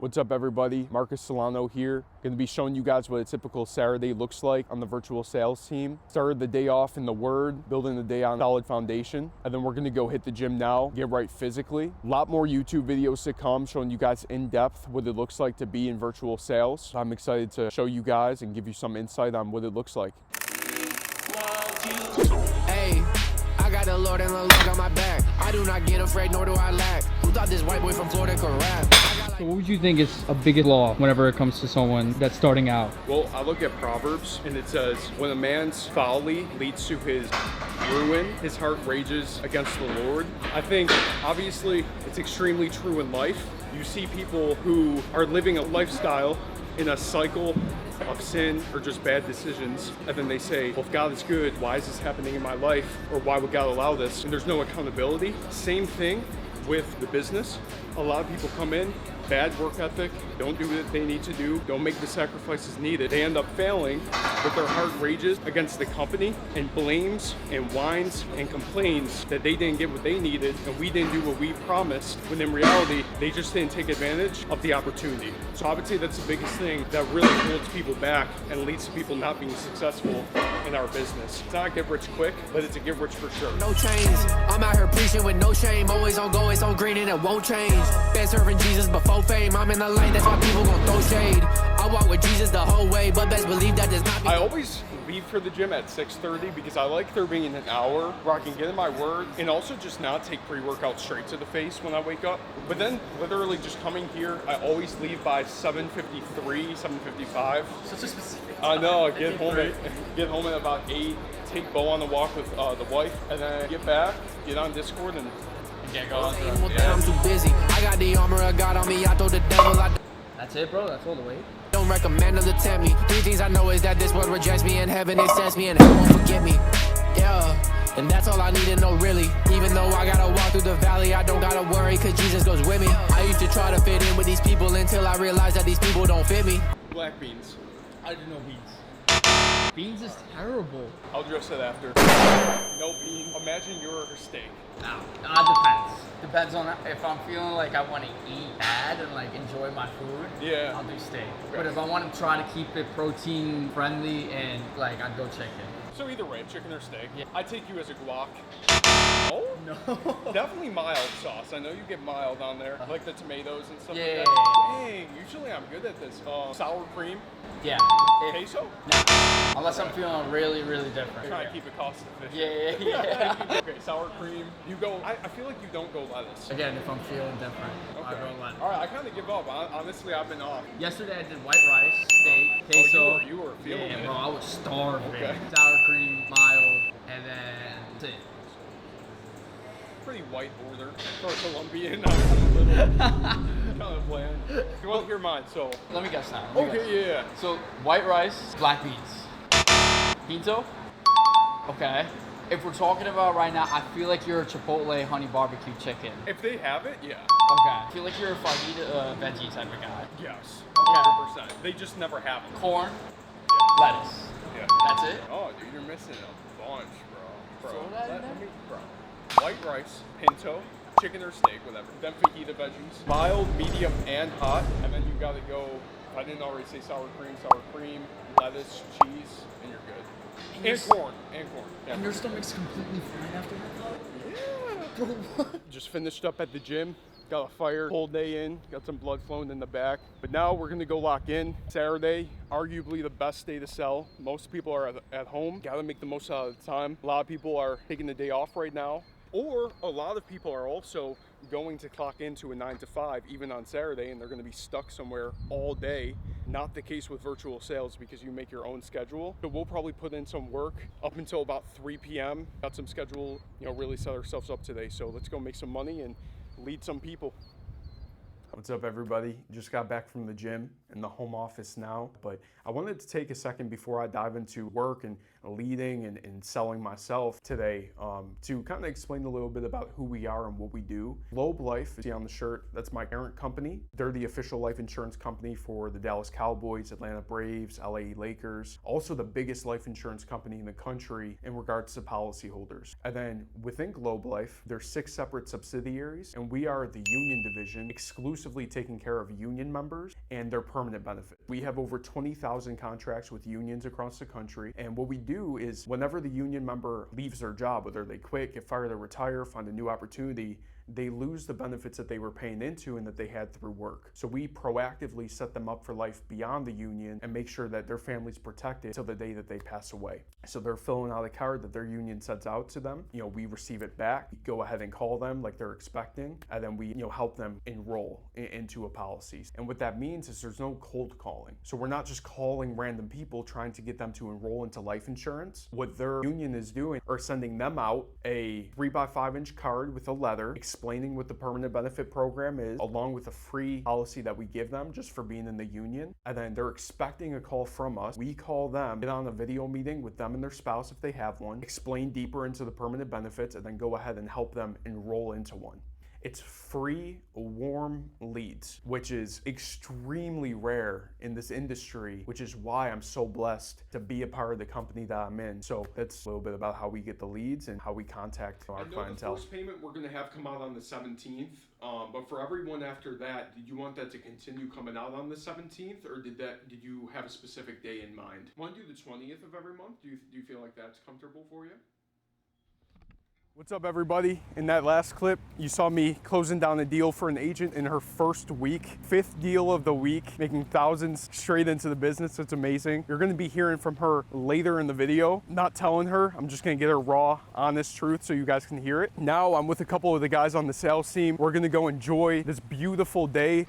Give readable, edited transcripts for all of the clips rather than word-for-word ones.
What's up everybody, Marcus Solano here. Gonna be showing you guys what a typical Saturday looks like on the virtual sales team. Started the day off in the Word, building the day on a solid foundation. And then we're gonna go hit the gym now, get right physically. A lot more YouTube videos to come showing you guys in depth what it looks like to be in virtual sales. I'm excited to show you guys and give you some insight on what it looks like. Hey, I got the Lord and the Lord on my back. I do not get afraid, nor do I lack. Who thought this white boy from Florida could rap? So what would you think is a biggest law whenever it comes to someone that's starting out? Well, I look at Proverbs and it says, when a man's folly leads to his ruin, his heart rages against the Lord. I think obviously it's extremely true in life. You see people who are living a lifestyle in a cycle of sin or just bad decisions, and then they say, well, if God is good, why is this happening in my life? Or why would God allow this? And there's no accountability. Same thing with the business. A lot of people come in, bad work ethic, don't do what they need to do, don't make the sacrifices needed. They end up failing, but their heart rages against the company and blames and whines and complains that they didn't get what they needed and we didn't do what we promised, when in reality, they just didn't take advantage of the opportunity. So I would say that's the biggest thing that really holds people back and leads to people not being successful in our business. It's not a get rich quick, but it's a get rich for sure. No chains, I'm out here preaching with no shame. Always on go, it's on green and it won't change. Been serving Jesus before fame. I'm in the lane, that's why people gon' throw shade. I walk with Jesus the whole way, but best believe that does not mean. I always leave for the gym at 6:30 because I like there being an hour where I can get in my word and also just not take pre-workout straight to the face when I wake up. But then literally just coming here, I always leave by 7:53, 7:55. Such a specific I know, time. get home at about 8, take Bo on the walk with the wife, and then get back, get on Discord and Get going. I'm too busy. I got the armor of God on me. I told the devil That's it, bro. That's all the way. don't recommend them to tempt me. Three things I know is that this world rejects me, and heaven accepts me, and hell won't forget me. Yeah, and that's all I need to know, really. Even though I gotta walk through the valley, I don't gotta worry, cause Jesus goes with me. I used to try to fit in with these people until I realized that these people don't fit me. black beans. I do know beans. Beans is terrible. I'll address that after. No beans. Imagine your steak. No, depends. Depends on if I'm feeling like I want to eat bad and like enjoy my food. Yeah. I'll do steak. Okay. But if I want to try to keep it protein friendly and like I'd go chicken. So either way, chicken or steak. Yeah. I take you as a guac. Oh? No. Definitely mild sauce. I know you get mild on there, like the tomatoes and stuff Yeah. like that. Dang, usually I'm good at this. Sour cream, Yeah. queso? No. Unless I'm feeling really, really different. Trying to keep it cost efficient. Yeah. Okay, sour cream. You go. I feel like you don't go lettuce. Again, if I'm feeling different, I go lettuce. All right, I kind of give up. Honestly, I've been off. Yesterday I did white rice, steak, queso. you were feeling yeah, it. bro, I was starving. Okay. Sour cream, mild, and then that's it. Pretty white border for a Colombian. I'm a little kind of bland. You want to hear mine? So. Let me guess now. Let me guess. Okay, yeah. So white rice, black beans. Pinto? Okay. If we're talking about right now, I feel like you're a Chipotle honey barbecue chicken. If they have it, yeah. Okay. I feel like you're a fajita veggie type of guy. Yes. Okay. 100%. They just never have it. Corn, Yeah. lettuce. Yeah. That's it? Oh, dude, you're missing a bunch, bro. Throw that in let there? me, bro. White rice, pinto, chicken or steak, whatever. Then fajita veggies. Mild, medium, and hot. And then you gotta go, if I didn't already say sour cream, lettuce, cheese, and you're good. And corn. Yeah. And your stomach's completely fine after that? Yeah. Bro, what? Just finished up at the gym. Got a fire, whole day in, got some blood flowing in the back. But now we're gonna go lock in. Saturday, arguably the best day to sell. Most people are at home. Gotta make the most out of the time. A lot of people are taking the day off right now. Or a lot of people are also going to clock into a 9 to 5 even on Saturday, and they're gonna be stuck somewhere all day. Not the case with virtual sales because you make your own schedule. So we'll probably put in some work up until about 3 p.m. Got some schedule, really set ourselves up today. So let's go make some money and lead some people. What's up, everybody? Just got back from the gym in the home office now, but I wanted to take a second before I dive into work and leading and selling myself today to kind of explain a little bit about who we are and what we do. Globe Life, you see on the shirt, that's my parent company. They're the official life insurance company for the Dallas Cowboys, Atlanta Braves, LA Lakers, also the biggest life insurance company in the country in regards to policyholders. And then within Globe Life, there's 6 separate subsidiaries, and we are the union division exclusively taking care of union members and their permanent benefit. We have over 20,000 contracts with unions across the country, and what we do is whenever the union member leaves their job, whether they quit, get fired, or retire, find a new opportunity, they lose the benefits that they were paying into and that they had through work. So we proactively set them up for life beyond the union and make sure that their family's protected till the day that they pass away. So they're filling out a card that their union sends out to them. We receive it back, go ahead and call them like they're expecting, and then we help them enroll into a policy. And what that means is there's no cold calling. So we're not just calling random people trying to get them to enroll into life insurance. What their union is doing are sending them out a 3x5-inch card with a letter explaining what the permanent benefit program is, along with a free policy that we give them just for being in the union. And then they're expecting a call from us. We call them, get on a video meeting with them and their spouse if they have one, explain deeper into the permanent benefits, and then go ahead and help them enroll into one. It's free, warm leads, which is extremely rare in this industry, which is why I'm so blessed to be a part of the company that I'm in. So that's a little bit about how we get the leads and how we contact our clientele. The first payment we're going to have come out on the 17th, but for everyone after that, did you want that to continue coming out on the 17th, or did you have a specific day in mind? Want to do the 20th of every month? Do you feel like that's comfortable for you? What's up, everybody? In that last clip, you saw me closing down a deal for an agent in her first week. 5th deal of the week, making thousands straight into the business. It's amazing. You're gonna be hearing from her later in the video. Not telling her, I'm just gonna get her raw, honest truth so you guys can hear it. Now I'm with a couple of the guys on the sales team. We're gonna go enjoy this beautiful day.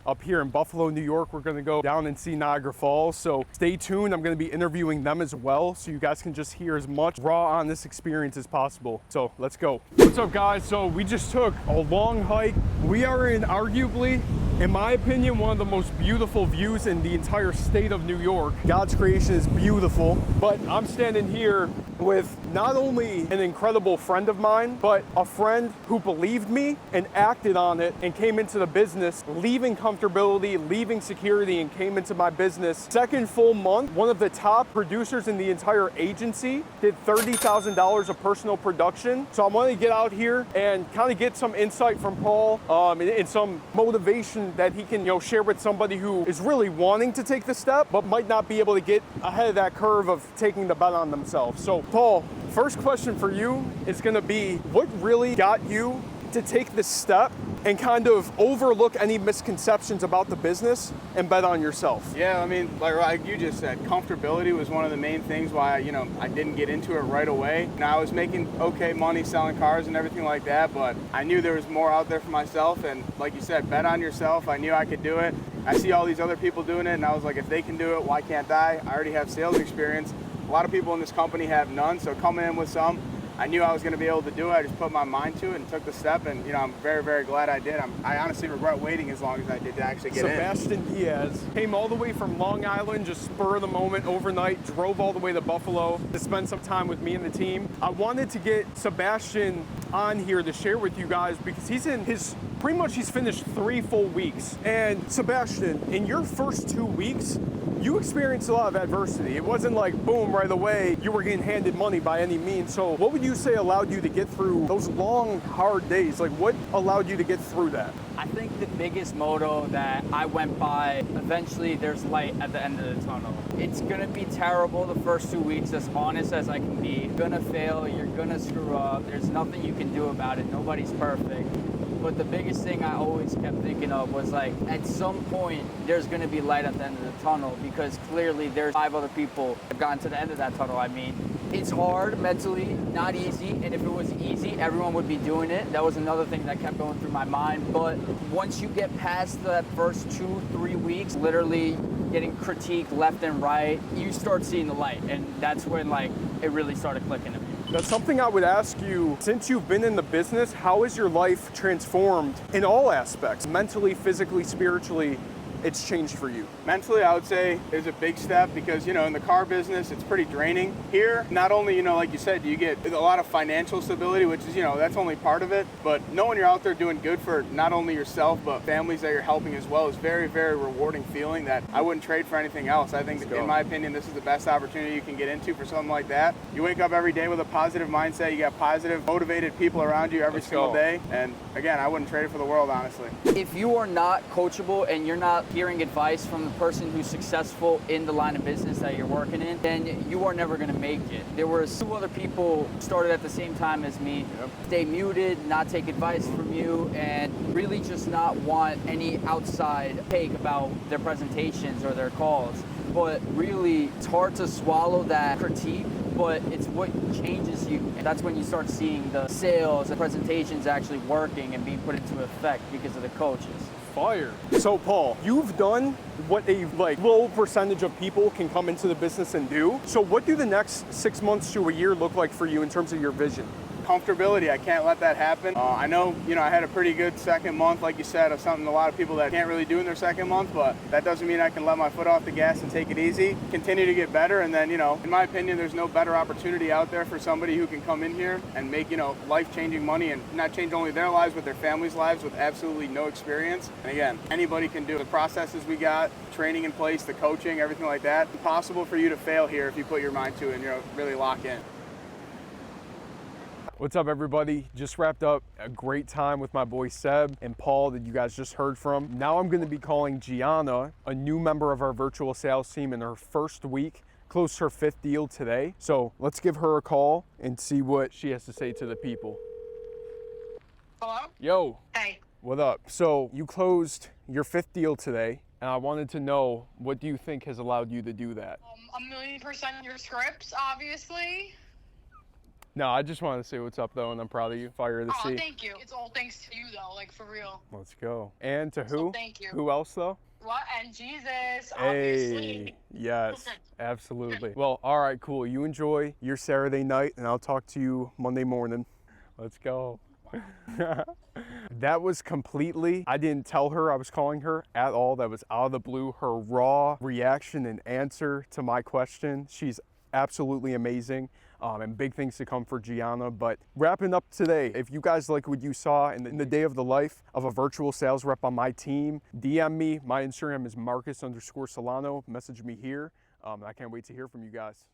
Up here in Buffalo, New York, we're gonna go down and see Niagara Falls. So stay tuned. I'm gonna be interviewing them as well, so you guys can just hear as much raw on this experience as possible. So let's go. What's up, guys? So we just took a long hike. We are in arguably, in my opinion, one of the most beautiful views in the entire state of New York. God's creation is beautiful, but I'm standing here with not only an incredible friend of mine, but a friend who believed me and acted on it and came into the business, leaving comfortability, leaving security, and came into my business. Second full month, one of the top producers in the entire agency, did $30,000 of personal production. So I wanted to get out here and kind of get some insight from Paul and some motivation that he can share with somebody who is really wanting to take the step, but might not be able to get ahead of that curve of taking the bet on themselves. So Paul, first question for you is gonna be, what really got you to take this step and kind of overlook any misconceptions about the business and bet on yourself? Yeah, I mean, like you just said, comfortability was one of the main things why, I didn't get into it right away. Now, I was making okay money selling cars and everything like that, but I knew there was more out there for myself, and like you said, bet on yourself. I knew I could do it. I see all these other people doing it, and I was like, if they can do it, why can't I? I already have sales experience. A lot of people in this company have none, so coming in with some, I knew I was going to be able to do it. I just put my mind to it and took the step, and I'm very, very glad I did. I honestly regret waiting as long as I did to actually get in. Sebastian Diaz came all the way from Long Island, just spur of the moment, overnight, drove all the way to Buffalo to spend some time with me and the team. I wanted to get Sebastian on here to share with you guys because he's finished 3 full weeks. And Sebastian, in your first 2 weeks, you experienced a lot of adversity. It wasn't like, boom, right away, you were getting handed money by any means. So what would you say allowed you to get through those long, hard days? Like, what allowed you to get through that? I think the biggest motto that I went by, eventually there's light at the end of the tunnel. It's gonna be terrible the first 2 weeks, as honest as I can be. You're gonna fail, you're gonna screw up, there's nothing you can do about it, nobody's perfect. But the biggest thing I always kept thinking of was like, at some point, there's gonna be light at the end of the tunnel, because clearly there's 5 other people that have gotten to the end of that tunnel. I mean, it's hard mentally, not easy, and if it was easy, everyone would be doing it. That was another thing that kept going through my mind. But once you get past that first 2-3 weeks, literally getting critiqued left and right, you start seeing the light, and that's when like it really started clicking to me. That's something I would ask you. Since you've been in the business, how has your life transformed in all aspects? Mentally, physically, spiritually, it's changed for you? Mentally, I would say is a big step because, you know, in the car business, it's pretty draining. Here, not only, you know, like you said, you get a lot of financial stability, which is, you know, that's only part of it, but knowing you're out there doing good for not only yourself, but families that you're helping as well is very, very rewarding feeling that I wouldn't trade for anything else. I think, in my opinion, this is the best opportunity you can get into for something like that. You wake up every day with a positive mindset, you got positive, motivated people around you every single day, and again, I wouldn't trade it for the world, honestly. If you are not coachable and you're not hearing advice from the person who's successful in the line of business that you're working in, then you are never going to make it. There were 2 other people started at the same time as me. Stay muted, not take advice from you, and really just not want any outside take about their presentations or their calls. But really, it's hard to swallow that critique, but it's what changes you. And that's when you start seeing the sales and presentations actually working and being put into effect because of the coaches. Fire. So Paul, you've done what a low percentage of people can come into the business and do. So what do the next 6 months to a year look like for you in terms of your vision? Comfortability, I can't let that happen. I know, you know, I had a pretty good second month, like you said, of something a lot of people that can't really do in their second month, but that doesn't mean I can let my foot off the gas and take it easy, continue to get better, and then, you know, in my opinion, there's no better opportunity out there for somebody who can come in here and make, you know, life-changing money and not change only their lives, but their families' lives with absolutely no experience. And again, anybody can do it. The processes we got, training in place, the coaching, everything like that, it's possible for you to fail here if you put your mind to it and, you know, really lock in. What's up, everybody? Just wrapped up a great time with my boy Seb and Paul that you guys just heard from. Now I'm going to be calling Gianna, a new member of our virtual sales team in her first week, closed her 5th deal today. So let's give her a call and see what she has to say to the people. Hello? Yo. Hey. What up? So you closed your 5th deal today, and I wanted to know, what do you think has allowed you to do that? 1,000,000% your scripts, obviously. No, I just wanted to say what's up, though, and I'm proud of you. Fire to see. Oh, thank you. It's all thanks to you, though, like, for real. Let's go. And to who? So thank you. Who else, though? What? And Jesus, obviously. Hey, yes, absolutely. Well, all right, cool. You enjoy your Saturday night, and I'll talk to you Monday morning. Let's go. That was completely, I didn't tell her I was calling her at all. That was out of the blue. Her raw reaction and answer to my question. She's absolutely amazing. And big things to come for Gianna. But wrapping up today, if you guys like what you saw in the day of the life of a virtual sales rep on my team, DM me. My Instagram is Marcus_Solano. Message me here. I can't wait to hear from you guys.